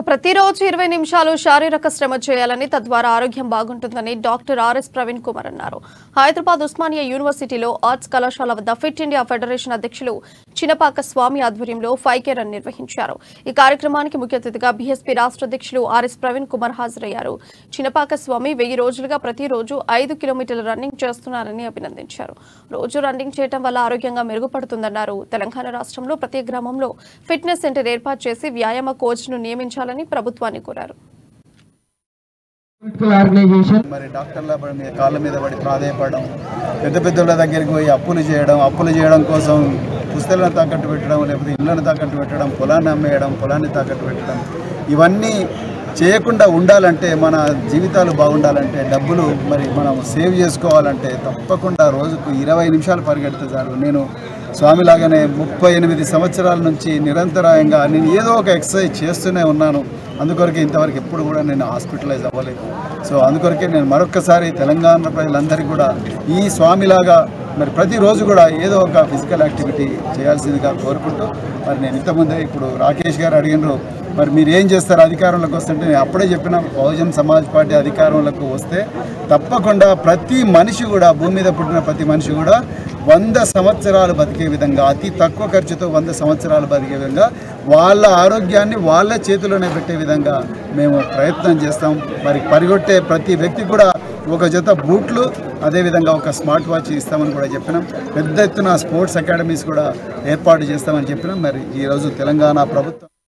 ప్రతిరోజు 20 నిమిషాలు శారీరక శ్రమ చేయాలని తద్వారా ఆరోగ్యం బాగుంటుందని డాక్టర్ ఆర్ఎస్ ప్రవీణ్ కుమార్ అన్నారు. హైదరాబాద్ ఉస్మానియా యూనివర్సిటీలో ఆర్ట్స్ కళాశాల వద్ద ఫిట్ ఇండియా ఫెడరేషన్ అధ్యక్షులు చినపాక స్వామి ఆధ్వర్యంలో 5K రన్ నిర్వహించారు. ఈ కార్యక్రమానికి ముఖ్య అతిథిగా బీఎస్పీ రాష్ట్ర అధ్యక్షులు ఆర్ఎస్ ప్రవీణ్ కుమార్ హాజరయ్యారు. చినపాక స్వామి 1000 రోజులుగా ప్రతిరోజు 5 కిలోమీటర్ల రన్నింగ్ చేస్తున్నారని అభినందించారు. రోజు రన్నింగ్ చేయడం వల్ల ఆరోగ్యంగా మెరుగుపడుతుందన్నారు. తెలంగాణ రాష్ట్రంలో ప్రతి గ్రామంలో ఫిట్నెస్ సెంటర్ ఏర్పాటు చేసి వ్యాయామ కోచ్ను నియమించాలని ప్రభుత్వాన్ని కోరారు. మరి డాక్టర్ల కాళ్ళ మీద పడి ప్రాధాయపడడం, పెద్ద పెద్దల దగ్గరికి పోయి అప్పులు చేయడం కోసం పుస్తకాలను తాకట్టు పెట్టడం, లేకపోతే ఇళ్లను తాకట్టు పెట్టడం, పొలాన్ని అమ్మేయడం, పొలాన్ని తాకట్టు పెట్టడం, ఇవన్నీ చేయకుండా ఉండాలంటే, మన జీవితాలు బాగుండాలంటే, డబ్బులు మరి మనం సేవ్ చేసుకోవాలంటే తప్పకుండా రోజుకు 20 నిమిషాలు పరిగెడితే చాలు. నేను స్వామిలాగానే 38 సంవత్సరాల నుంచి నిరంతరాయంగా నేను ఏదో ఒక ఎక్సర్సైజ్ చేస్తూనే ఉన్నాను. అందుకొరకే ఇంతవరకు ఎప్పుడు కూడా నేను హాస్పిటలైజ్ అవ్వలేదు. సో అందుకొరకే నేను మరొక్కసారి తెలంగాణ ప్రజలందరికీ కూడా ఈ స్వామిలాగా మరి ప్రతిరోజు కూడా ఏదో ఒక ఫిజికల్ యాక్టివిటీ చేయాల్సిందిగా కోరుకుంటూ, మరి నేను ఇంతకుముందే ఇప్పుడు రాకేష్ గారు అడిగినారు, మరి మీరు ఏం చేస్తారు అధికారంలోకి వస్తుంటే, నేను అప్పుడే చెప్పిన బహుజన్ సమాజ్ పార్టీ అధికారంలోకి వస్తే తప్పకుండా ప్రతి మనిషి కూడా, భూమి మీద పుట్టిన ప్రతి మనిషి కూడా 100 సంవత్సరాలు బతికే విధంగా, అతి తక్కువ ఖర్చుతో 100 సంవత్సరాలు బతికే విధంగా, వాళ్ళ ఆరోగ్యాన్ని వాళ్ళ చేతిలోనే పెట్టే విధంగా మేము ప్రయత్నం చేస్తాం. మరి పరిగొట్టే ప్రతి వ్యక్తి కూడా ఒక జత బూట్లు, అదేవిధంగా ఒక స్మార్ట్ వాచ్ ఇస్తామని కూడా చెప్పినాం. పెద్ద ఎత్తున స్పోర్ట్స్ అకాడమీస్ కూడా ఏర్పాటు చేస్తామని చెప్పినాం. మరి ఈరోజు తెలంగాణ ప్రభుత్వం